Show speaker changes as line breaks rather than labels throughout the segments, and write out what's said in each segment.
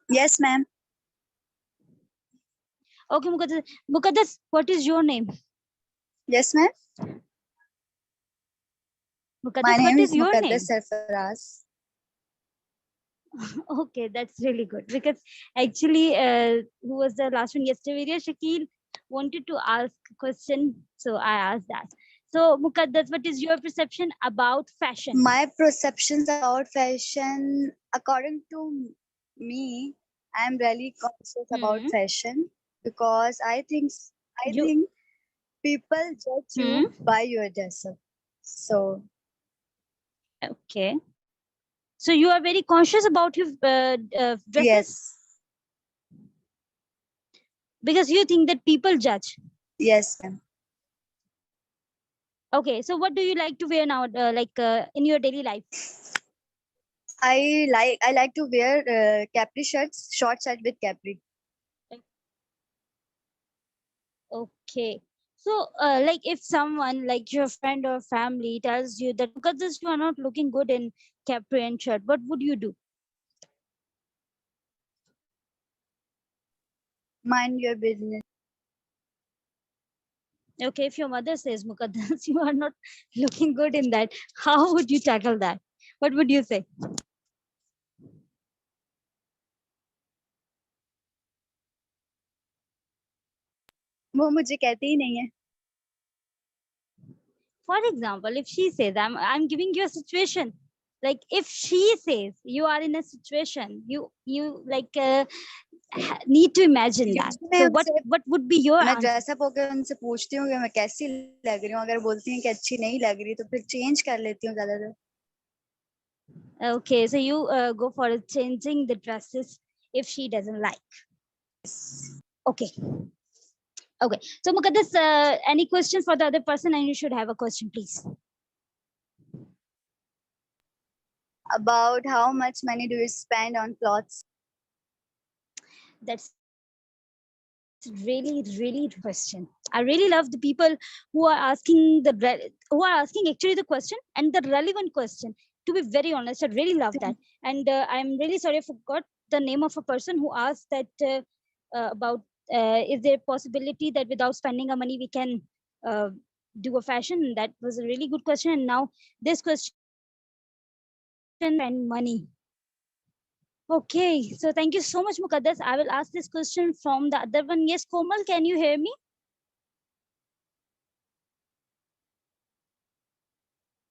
Yes, ma'am.
Okay, Mukaddas, what is your name?
Yes, ma'am. My
Mukaddas,
name
what
is
is your
Muqaddas
name?
Sarfaraz.
Okay, that's really good because actually, who was the last one yesterday? Shakil wanted to ask a question, so I asked that. So, Mukaddas, what is your perception about fashion?
My perceptions about fashion, according to me, I'm really conscious about
Hmm.
fashion because I
You.
think people judge
Hmm.
you by your dress up. So
Okay. So you are very conscious about your dresses
yes,
because you think that people judge.
yes, ma'am.
Okay. So what do you like to wear now, in your daily life?
I like to wear capri shirts, short shirt with capri.
Okay. So, like if someone like your friend or family tells you that because this you are not looking good in capri and shirt, what would you do?
Mind your business.
Okay, if your mother says, Mukaddas, you are not looking good in that, how would you tackle that? What would you say?
वो मुझे कहते ही नहीं है.
For example, if she says, I'm giving you a situation. Like if she says you are in a situation, you like need to imagine that.
Usually मैं
So
उनसे
what would be your
मैं
answer?
Dress up होकर उनसे पूछती हूँ कि मैं कैसी लग रही हूँ. अगर बोलती हैं कि अच्छी नहीं लग रही तो फिर चेंज कर लेती हूँ ज्यादातर.
Okay, so you go for changing the dresses if she doesn't like. Okay. Okay. So Mukaddas, any question for the other person? And you should have a question, please.
About how much money do you spend on clothes?
That's really question. I really love the people who are asking who are asking actually the question and the relevant question. To be very honest, I really love that. And I'm really sorry I forgot the name of a person who asked that about is there possibility that without spending our money we can uh, do a fashion? That was a really good question. And now this question and money. Okay, so thank you so much, Mukaddas. I will ask this question from the other one. Yes, Komal, can you hear me?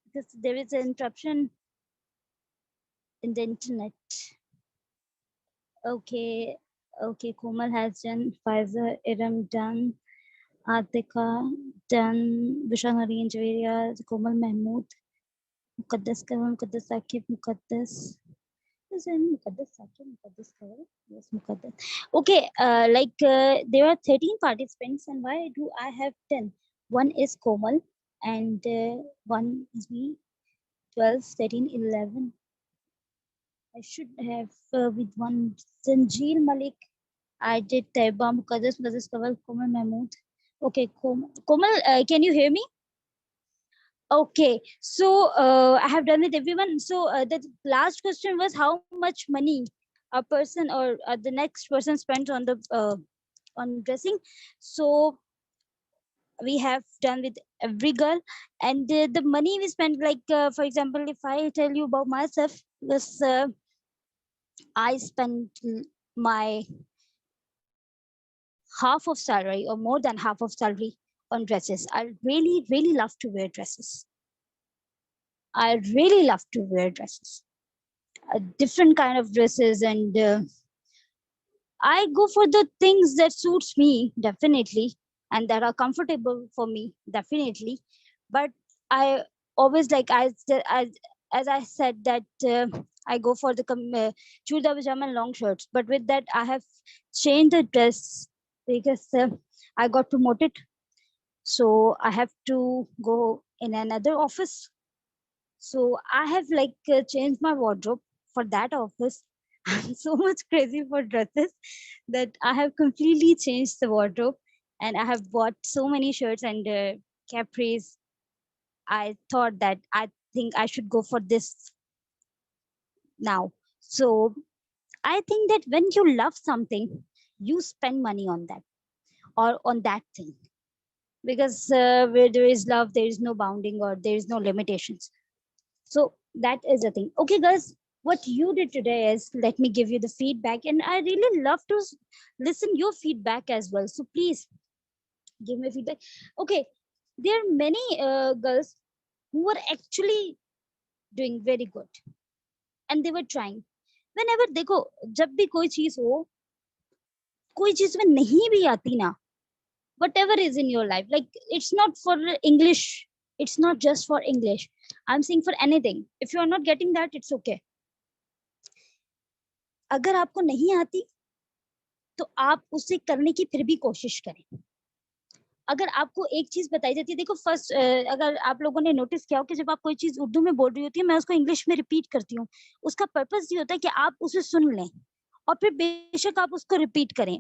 Because there is an interruption in the internet. Okay, okay, Komal has done, Pfizer, Iram done, Atika done, Vishal Marine Javeria, Komal Mahmood, Mukaddas Kaval, Mukaddas Sakib, Mukaddas. Is there any Mukaddas Sakib, Mukaddas Kaval? Yes, Mukaddas. Okay, there are 13 participants, and why do I have 10? One is Komal, and one is me, 12, 13, 11. I should have with one Zanjeel Malik. I did Taiba Mukaddas, Mukaddas Kawal, Komal Mahmood. Okay, Komal, can you hear me? Okay, so I have done with everyone. So the last question was how much money a person or the next person spent on dressing. So we have done with every girl, and the money we spent, for example, if I tell you about myself, because I spent my half of salary or more than half of salary on dresses. I really love to wear dresses. I really love to wear dresses, different kind of dresses, and I go for the things that suits me definitely, and that are comfortable for me definitely. But I always like as I said that I go for the churda pajama and long shirts. But with that, I have changed the dress because I got promoted, so I have to go in another office. So I have changed my wardrobe for that office. I'm so much crazy for dresses that I have completely changed the wardrobe, and I have bought so many shirts and capris. I thought that I think I should go for this now. So I think that when you love something, you spend money on that or on that thing, because where there is love there is no bounding or there is no limitations. So that is the thing. Okay guys, what you did today is, let me give you the feedback, and I really love to listen your feedback as well, so please give me feedback. Okay, there are many girls who were actually doing very good and they were trying. whenever देखो, जब भी कोई चीज हो, कोई चीज में नहीं भी आती ना, whatever is in your life, like it's not for English, it's not just for English, I'm saying for anything, if you are not getting that, it's okay. अगर आपको नहीं आती तो आप उसे करने की फिर भी कोशिश करें। अगर आपको एक चीज बताई जाती है, देखो फर्स्ट, अगर आप लोगों ने नोटिस किया हो कि जब आप कोई चीज उर्दू में बोल रही होती है, मैं उसको इंग्लिश में रिपीट करती हूँ, उसका पर्पस ये होता है कि आप उसे सुन लें और फिर बेशक आप उसको रिपीट करें।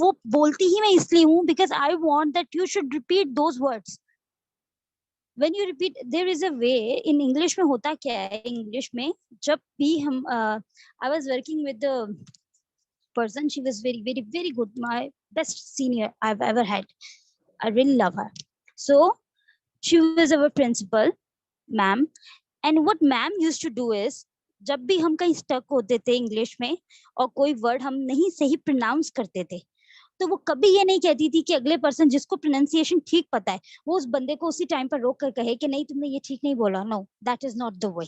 वो बोलती ही मैं इसलिए हूँ because I want that you should repeat those words when you repeat. There is a way in English में होता क्या है, इंग्लिश में जब भी हम I was working with the person, she was very very very good, my best senior I've ever had, I really love her. So she was our principal, ma'am, and what ma'am used to do is, जब भी हम कहीं stuck होते थे English में और कोई word हम नहीं सही प्रोनाउंस करते थे, तो वो कभी ये नहीं कहती थी कि अगले पर्सन जिसको प्रोनाउंसिएशन ठीक पता है वो उस बंदे को उसी टाइम पर रोक कर कहे कि नहीं तुमने ये ठीक नहीं बोला। No, that is not the way.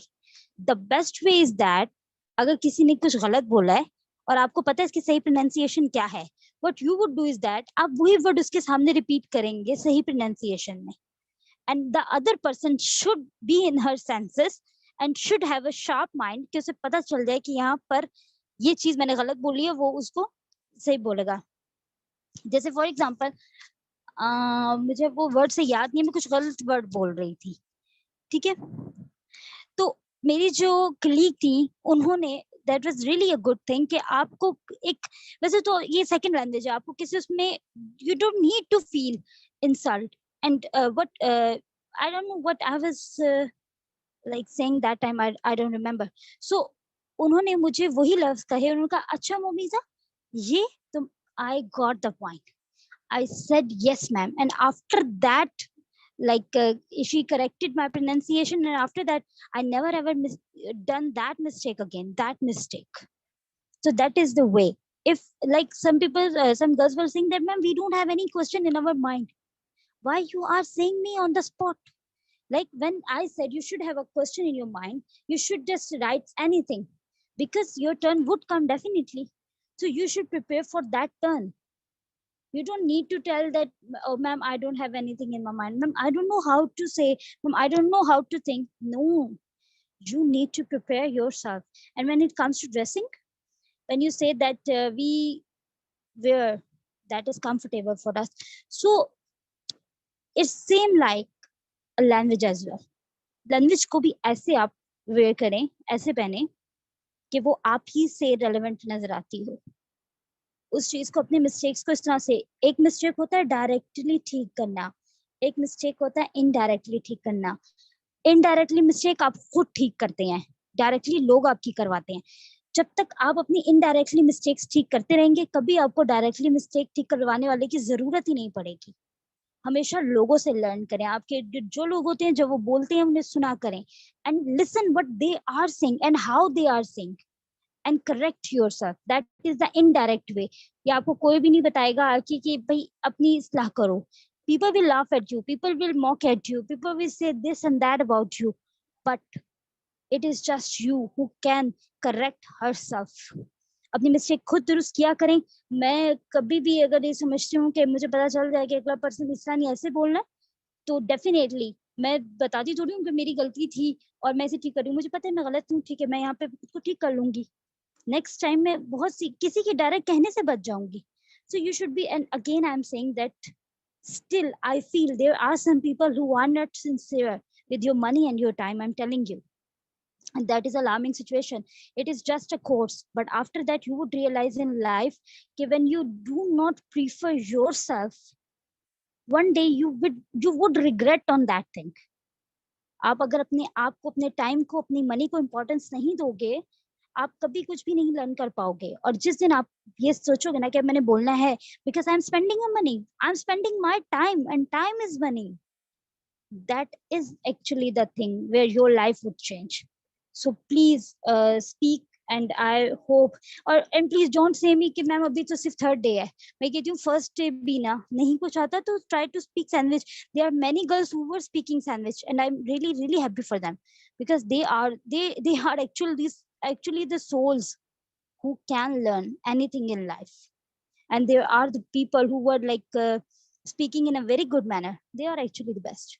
The best way is that अगर किसी ने कुछ गलत बोला है और आपको पता है इसकी सही प्रोनाउंसिएशन क्या है, what you would do is that आप वही वर्ड उसके सामने रिपीट करेंगे सही प्रोनाउंसिएशन में, and the other person should be in her senses and should have a sharp mind कि उसे पता चल जाए कि यहाँ पर ये चीज मैंने गलत बोली है, वो उसको सही बोलेगा। जैसे फॉर एग्जाम्पल मुझे वो वर्ड से याद नहीं, मैं कुछ गलत वर्ड बोल रही थी, ठीक है, तो मेरी जो कलीग थी उन्होंने, that was really a good thing कि आपको एक, वैसे तो ये सेकंड लैंग्वेज है, आपको किसी उसमें you don't need to feel insult and what I don't know what I was like saying that time, I don't remember. So उन्होंने मुझे वही लफ्ज कहे, उन्होंने कहा अच्छा मोमीजा ये तुम, I got the point, I said yes, ma'am. And after that, like she corrected my pronunciation, and after that, I never ever done that mistake again. That mistake. So that is the way. If like some people, some girls were saying that, ma'am, we don't have any question in our mind. Why you are saying me on the spot? Like when I said you should have a question in your mind, you should just write anything, because your turn would come definitely. So you should prepare for that turn. You don't need to tell that, oh ma'am, I don't have anything in my mind, ma'am, I don't know how to say, ma'am, I don't know how to think. No, you need to prepare yourself. And when it comes to dressing, when you say that we wear that is comfortable for us, so it's same like a language as well. Language को भी ऐसे आप where करें, ऐसे पहने कि वो आप ही से रेलेवेंट नजर आती हो। उस चीज को, अपने मिस्टेक्स को इस तरह से, एक मिस्टेक होता है डायरेक्टली ठीक करना, एक मिस्टेक होता है इनडायरेक्टली ठीक करना। इनडायरेक्टली मिस्टेक आप खुद ठीक करते हैं, डायरेक्टली लोग आपकी करवाते हैं। जब तक आप अपनी इनडायरेक्टली मिस्टेक्स ठीक करते रहेंगे, कभी आपको डायरेक्टली मिस्टेक ठीक करवाने वाले की जरूरत ही नहीं पड़ेगी। हमेशा लोगों से लर्न करें, आपके जो लोग होते हैं, जो वो बोलते हैं उन्हें सुना करें, and listen what they are saying and how they are saying, and correct yourself. That is the indirect way. या आपको कोई भी नहीं बताएगा कि भाई अपनी इस्लाह करो। People will laugh at you, people will mock at you, people will say this and that about you, but it is just you who can correct herself. अपनी मिस्टेक खुद दुरुस्त किया करें। मैं कभी भी अगर ये समझती हूँ कि मुझे पता चल जाए कि अगला पर्सन इस तरह नहीं ऐसे बोलना है, तो डेफिनेटली मैं बताती थोड़ी हूँ कि मेरी गलती थी और मैं इसे ठीक कर रही हूँ, मुझे पता है मैं गलत हूँ, ठीक है, मैं यहाँ पे खुद को ठीक कर लूंगी। नेक्स्ट टाइम में बहुत सी किसी की डायरेक्ट कहने से बच जाऊंगी। So you should be, and again I am saying that still I feel there are some people who are not sincere with your money and your time, I'm telling you, and that is alarming situation. It is just a course, but after that you would realize in life that when you do not prefer yourself, one day you would regret on that thing. आप अगर अपने आप को, अपने time को, अपनी money को importance नहीं दोगे, आप कभी कुछ भी नहीं लर्न कर पाओगे। और जिस दिन आप ये सोचोगे ना कि अब मैंने बोलना है, because I am spending a money, I am spending my time and time is money, that is actually the thing where your life would change. So please speak, and I hope, और and please don't say me कि ma'am अभी तो सिर्फ third day है, मैं कहती हूँ first day भी ना नहीं कुछ आता तो try to speak sandwich. There are many girls who were speaking sandwich and I'm really really happy for them, because they are actually the souls who can learn anything in life. And there are the people who were like speaking in a very good manner, they are actually the best.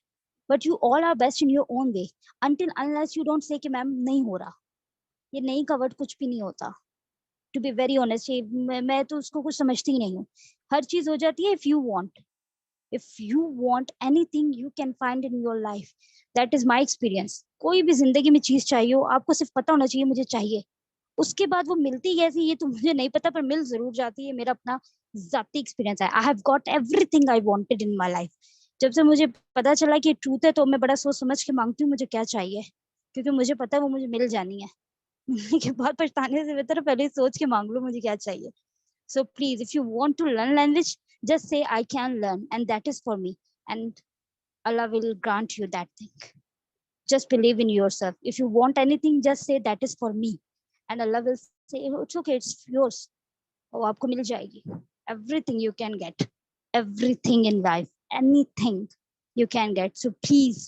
But you all are best in your own way, until unless you don't say कि ma'am नहीं हो रहा, ये नहीं covered कुछ भी नहीं होता। टू बी वेरी ऑनेस्ट, ये मैं तो उसको कुछ समझती ही नहीं हूँ। हर चीज हो जाती है if you want anything you can find in your life. that is my experience. कोई भी जिंदगी में चीज चाहिए हो, आपको सिर्फ पता होना चाहिए मुझे चाहिए, उसके बाद वो मिलती कैसी ये तो मुझे नहीं पता, पर मिल जरूर जाती है। मेरा अपना जाती एक्सपीरियंस है। I have got everything I wanted in my life. जब से मुझे पता चला कि ट्रूथ है तो मैं बड़ा सोच समझ के मांगती हूँ मुझे क्या चाहिए, क्योंकि मुझे पता है वो मुझे मिल जानी है। मिलने के बाद पछताने से बेहतर है पहले सोच के मांग लो मुझे क्या चाहिए। So please if you want to learn language, just say I can learn and that is for me, and Allah will grant you that thing. Just believe in yourself. If you want anything, just say that is for me, and Allah will say it's okay, it's yours. वो आपको मिल जाएगी। Everything you can get, everything in life, anything you can get. So please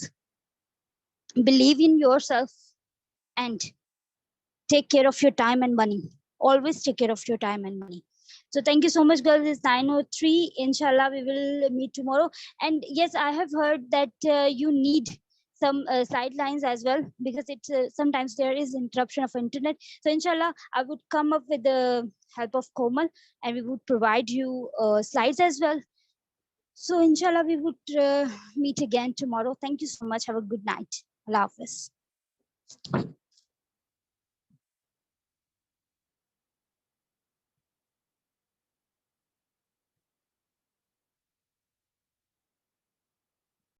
believe in yourself and take care of your time and money. Always take care of your time and money. So thank you so much, girls. It's 9:03. Inshallah, we will meet tomorrow. And yes, I have heard that you need some sidelines as well, because it's sometimes there is interruption of internet. So inshallah, I would come up with the help of Komal, and we would provide you slides as well. So inshallah, we would meet again tomorrow. Thank you so much. Have a good night. Allah Hafiz.